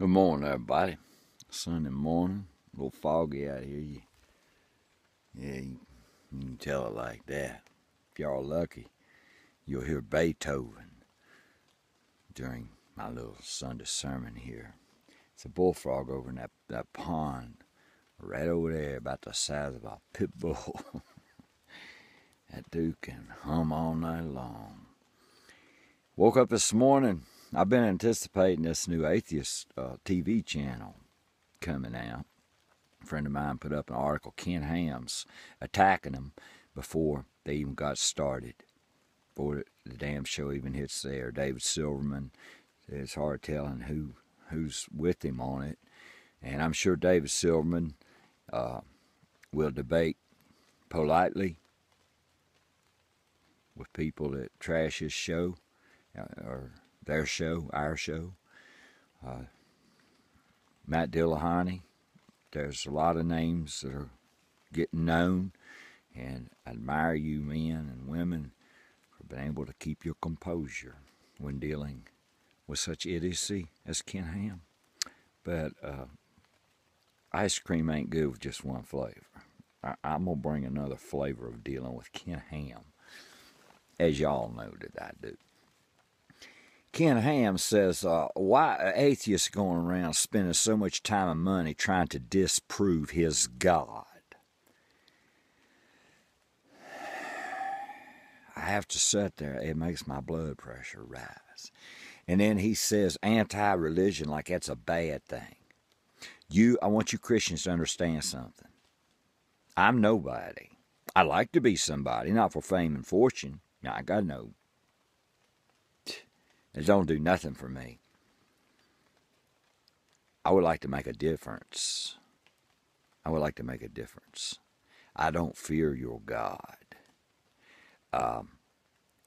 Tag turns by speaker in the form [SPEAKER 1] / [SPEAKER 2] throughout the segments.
[SPEAKER 1] Good morning, everybody. Sunday morning, a little foggy out here. You can tell it like that. If y'all are lucky, you'll hear Beethoven during my little Sunday sermon here. It's a bullfrog over in that pond, right over there, about the size of a pit bull. That dude can hum all night long. Woke up this morning. I've been anticipating this new atheist TV channel coming out. A friend of mine put up an article, Ken Ham's attacking them before they even got started, before the damn show even hits there. David Silverman, it's hard telling who's with him on it. And I'm sure David Silverman will debate politely with people that trash his show, or their show, our show. Matt Dillahunty. There's a lot of names that are getting known, and I admire you men and women for being able to keep your composure when dealing with such idiocy as Ken Ham. But ice cream ain't good with just one flavor. I'm going to bring another flavor of dealing with Ken Ham, as y'all know that I do. Ken Ham says, why atheists going around spending so much time and money trying to disprove his God? I have to sit there. It makes my blood pressure rise. And then he says anti-religion like that's a bad thing. I want you Christians to understand something. I'm nobody. I like to be somebody, not for fame and fortune. I got no. It don't do nothing for me. I would like to make a difference. I don't fear your God.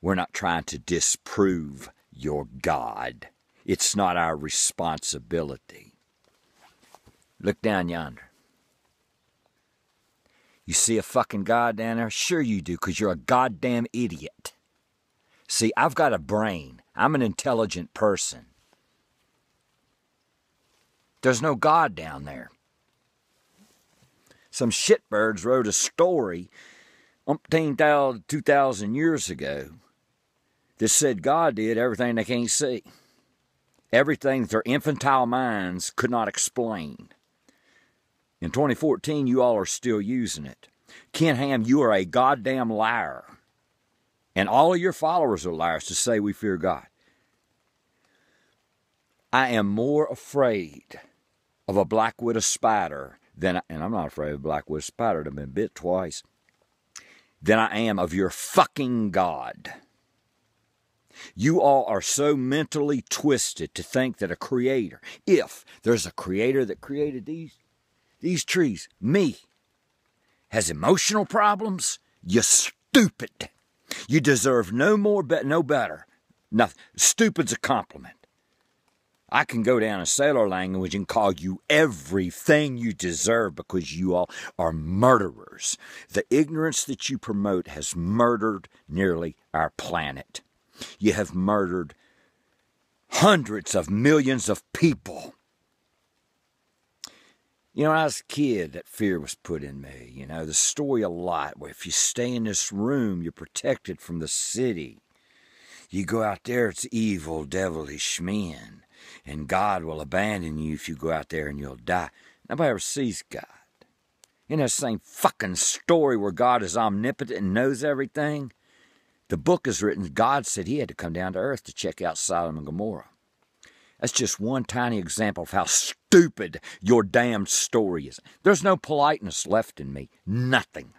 [SPEAKER 1] We're not trying to disprove your God. It's not our responsibility. Look down yonder. You see a fucking God down there? Sure you do, because you're a goddamn idiot. See, I've got a brain. I'm an intelligent person. There's no God down there. Some shitbirds wrote a story 2,000 years ago that said God did everything they can't see. Everything that their infantile minds could not explain. In 2014, you all are still using it. Ken Ham, you are a goddamn liar. And all of your followers are liars to say we fear God. I am more afraid of a black widow spider and I'm not afraid of a black widow spider, I've been bit twice, than I am of your fucking God. You all are so mentally twisted to think that a creator, if there's a creator that created these trees, me, has emotional problems, you stupid. You deserve no better. Nothing. Stupid's a compliment. I can go down in sailor language and call you everything you deserve because you all are murderers. The ignorance that you promote has murdered nearly our planet. You have murdered hundreds of millions of people. When I was a kid, that fear was put in me. The story a lot where if you stay in this room, you're protected from the city. You go out there, it's evil, devilish men. And God will abandon you if you go out there and you'll die. Nobody ever sees God. In that same fucking story where God is omnipotent and knows everything, the book is written, God said he had to come down to earth to check out Sodom and Gomorrah. That's just one tiny example of how stupid your damn story is. There's no politeness left in me. Nothing.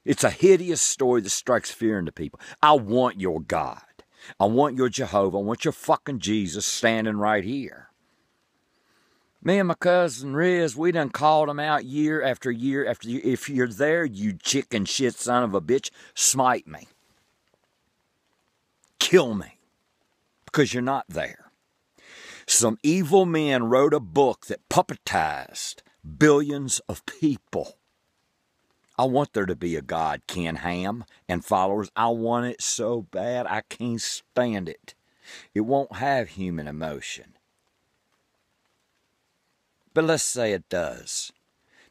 [SPEAKER 1] It's a hideous story that strikes fear into people. I want your God. I want your Jehovah. I want your fucking Jesus standing right here. Me and my cousin Riz, we done called him out year after year after year. If you're there, you chicken shit son of a bitch, smite me. Kill me. Because you're not there. Some evil men wrote a book that puppetized billions of people. I want there to be a God, Ken Ham, and followers. I want it so bad I can't stand it. It won't have human emotion. But let's say it does.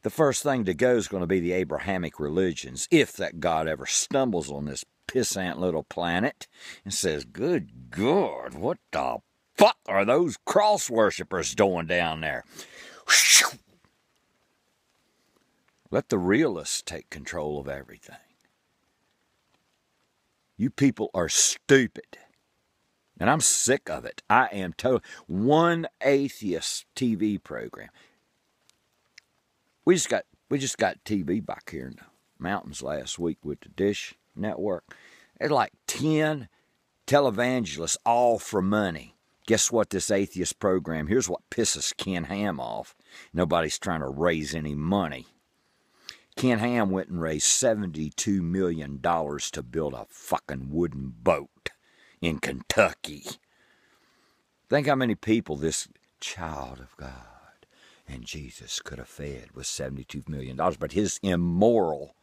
[SPEAKER 1] The first thing to go is going to be the Abrahamic religions, if that God ever stumbles on this pissant little planet and says, good God, what the fuck are those cross worshippers doing down there? Let the realists take control of everything. You people are stupid. And I'm sick of it. I am totally. One atheist TV program. We just got TV back here in the mountains last week with the Dish Network. There's like 10 televangelists, all for money. Guess what, this atheist program, here's what pisses Ken Ham off. Nobody's trying to raise any money. Ken Ham went and raised $72 million to build a fucking wooden boat in Kentucky. Think how many people this child of God and Jesus could have fed with $72 million. But his immoral,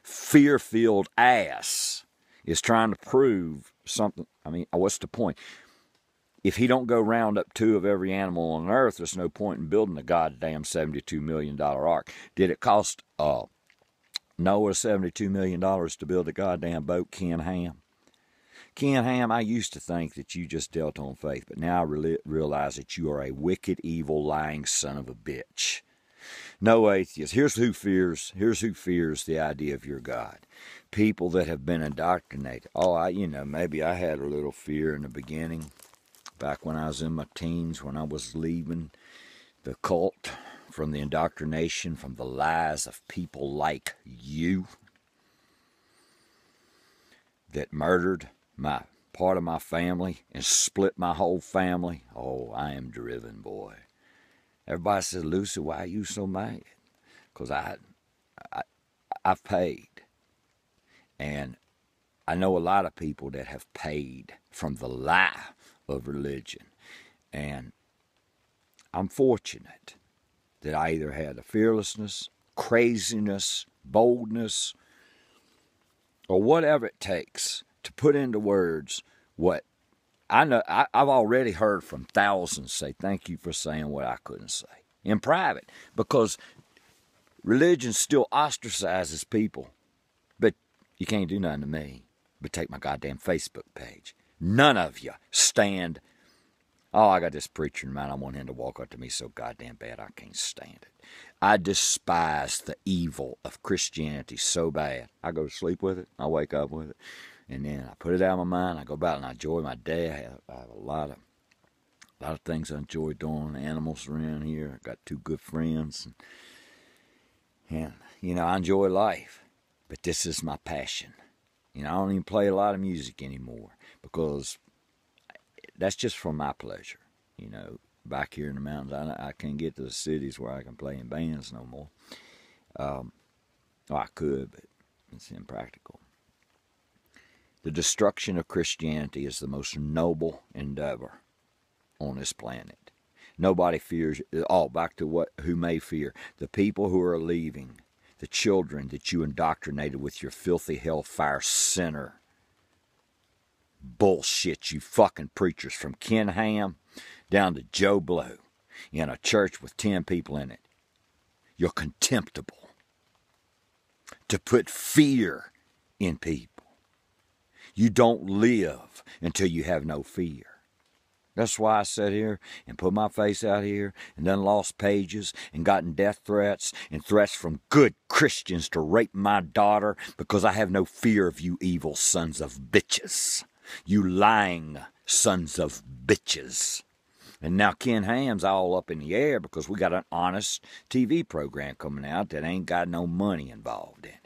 [SPEAKER 1] fear-filled ass is trying to prove something. I mean, what's the point? If he don't go round up 2 of every animal on earth, there's no point in building a goddamn $72 million ark. Did it cost Noah $72 million to build a goddamn boat, Ken Ham? Ken Ham, I used to think that you just dealt on faith, but now I realize that you are a wicked, evil, lying son of a bitch. No atheist. Here's who fears the idea of your God. People that have been indoctrinated. Maybe I had a little fear in the beginning, back when I was in my teens, when I was leaving the cult, from the indoctrination, from the lies of people like you that murdered part of my family and split my whole family. Oh, I am driven, boy. Everybody says, Lucy, why are you so mad? Because I've paid. And I know a lot of people that have paid from the lie of religion. And I'm fortunate that I either had the fearlessness, craziness, boldness, or whatever it takes to put into words what I know. I've already heard from thousands say, thank you for saying what I couldn't say in private, because religion still ostracizes people. But you can't do nothing to me but take my goddamn Facebook page. None of you stand. Oh, I got this preacher in mind. I want him to walk up to me so goddamn bad I can't stand it. I despise the evil of Christianity so bad. I go to sleep with it. I wake up with it. And then I put it out of my mind. I go about and I enjoy my day. I have a lot of things I enjoy doing. Animals around here. I got 2 good friends. And I enjoy life. But this is my passion. I don't even play a lot of music anymore because that's just for my pleasure. Back here in the mountains, I can't get to the cities where I can play in bands no more. I could, but it's impractical. The destruction of Christianity is the most noble endeavor on this planet. Nobody fears. Back to who may fear. The people who are leaving, the children that you indoctrinated with your filthy hellfire sinner bullshit, you fucking preachers, from Ken Ham down to Joe Blow in a church with 10 people in it. You're contemptible to put fear in people. You don't live until you have no fear. That's why I sat here and put my face out here and done lost pages and gotten death threats and threats from good Christians to rape my daughter because I have no fear of you evil sons of bitches. You lying sons of bitches. And now Ken Ham's all up in the air because we got an honest TV program coming out that ain't got no money involved in it.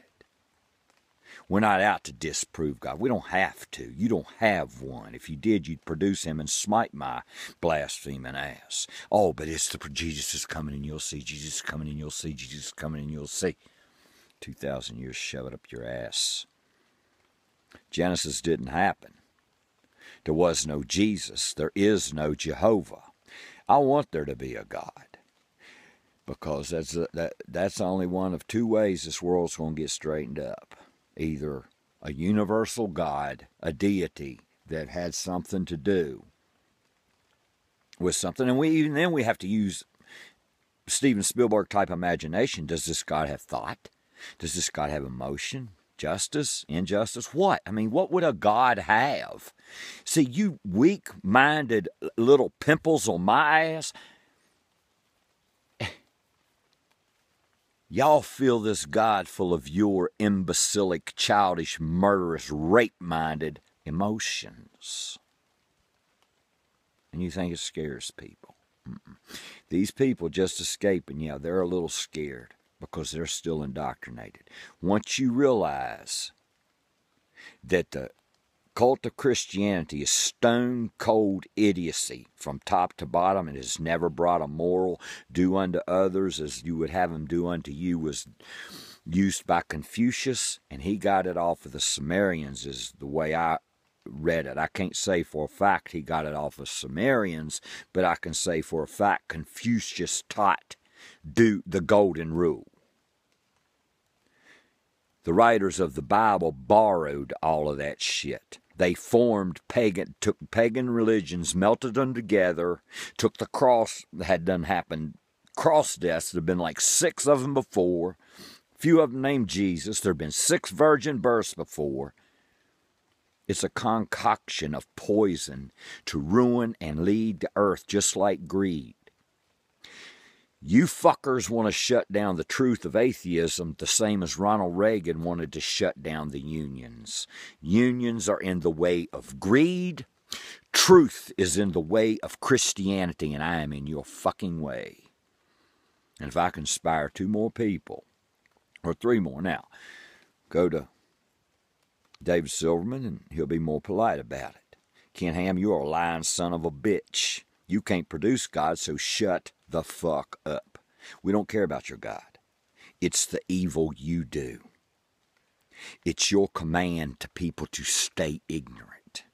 [SPEAKER 1] We're not out to disprove God. We don't have to. You don't have one. If you did, you'd produce him and smite my blaspheming ass. Oh, but it's Jesus is coming and you'll see. Jesus is coming and you'll see. Jesus is coming and you'll see. 2,000 years, shove it up your ass. Genesis didn't happen. There was no Jesus. There is no Jehovah. I want there to be a God. Because that's only one of 2 ways this world's going to get straightened up. Either a universal God, a deity that had something to do with something. And even then we have to use Steven Spielberg type imagination, does this God have thought? Does this God have emotion? Justice? Injustice? What? I mean, what would a God have? See, you weak-minded little pimples on my ass, y'all feel this God full of your imbecilic, childish, murderous, rape-minded emotions. And you think it scares people. These people just escaping, yeah, they're a little scared because they're still indoctrinated. Once you realize that the cult of Christianity is stone-cold idiocy from top to bottom, and has never brought a moral do unto others as you would have them do unto you, was used by Confucius, and he got it off of the Sumerians, is the way I read it. I can't say for a fact he got it off of Sumerians, but I can say for a fact Confucius taught the golden rule. The writers of the Bible borrowed all of that shit. They took pagan religions, melted them together, took the cross that had done happened, cross deaths. There have been like 6 of them before. A few of them named Jesus. There have been 6 virgin births before. It's a concoction of poison to ruin and lead the earth just like greed. You fuckers want to shut down the truth of atheism the same as Ronald Reagan wanted to shut down the unions. Unions are in the way of greed. Truth is in the way of Christianity, and I am in your fucking way. And if I can inspire 2 more people, or 3 more now, go to David Silverman and he'll be more polite about it. Ken Ham, you're a lying son of a bitch. You can't produce God, so shut the fuck up. We don't care about your God. It's the evil you do. It's your command to people to stay ignorant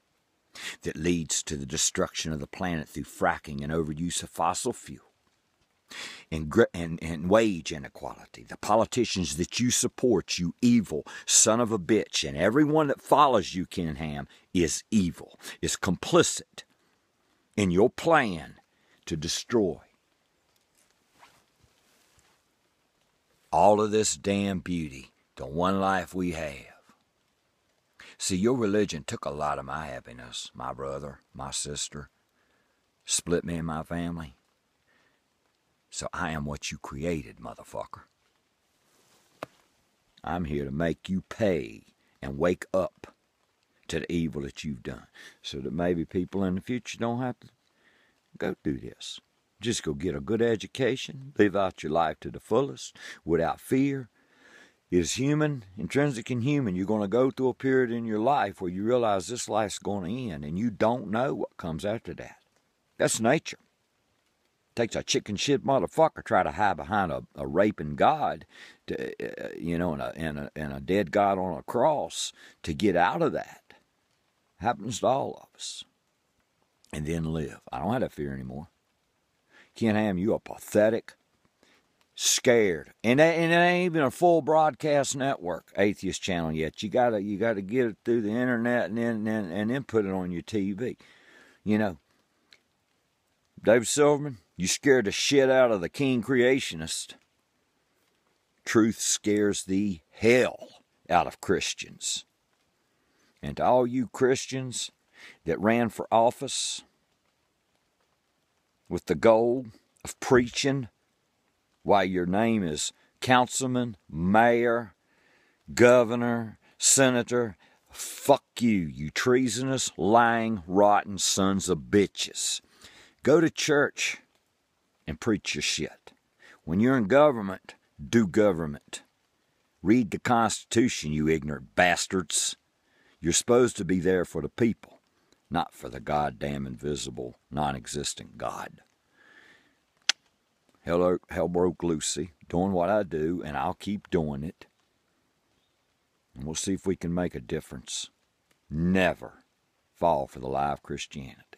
[SPEAKER 1] that leads to the destruction of the planet through fracking and overuse of fossil fuel and wage inequality. The politicians that you support, you evil son of a bitch, and everyone that follows you, Ken Ham, is evil, is complicit in your plan to destroy all of this damn beauty, the one life we have. See, your religion took a lot of my happiness, my brother, my sister, split me and my family. So I am what you created, motherfucker. I'm here to make you pay and wake up to the evil that you've done, so that maybe people in the future don't have to go do this. Just go get a good education, live out your life to the fullest, without fear. It is human, intrinsic and human. You're going to go through a period in your life where you realize this life's going to end, and you don't know what comes after that. That's nature. It takes a chicken shit motherfucker try to hide behind a raping God, and a dead God on a cross to get out of that. Happens to all of us. And then live. I don't have that fear anymore. Ken Ham, you are pathetic, scared, and it ain't even a full broadcast network, Atheist Channel yet. You gotta get it through the internet and then put it on your TV. You know, David Silverman, you scared the shit out of the king creationist. Truth scares the hell out of Christians. And to all you Christians that ran for office with the goal of preaching why your name is councilman, mayor, governor, senator, fuck you, you treasonous, lying, rotten sons of bitches. Go to church and preach your shit. When you're in government, do government. Read the Constitution, you ignorant bastards. You're supposed to be there for the people, not for the goddamn invisible, non-existent God. Hell broke Lucy, doing what I do, and I'll keep doing it. And we'll see if we can make a difference. Never fall for the lie of Christianity.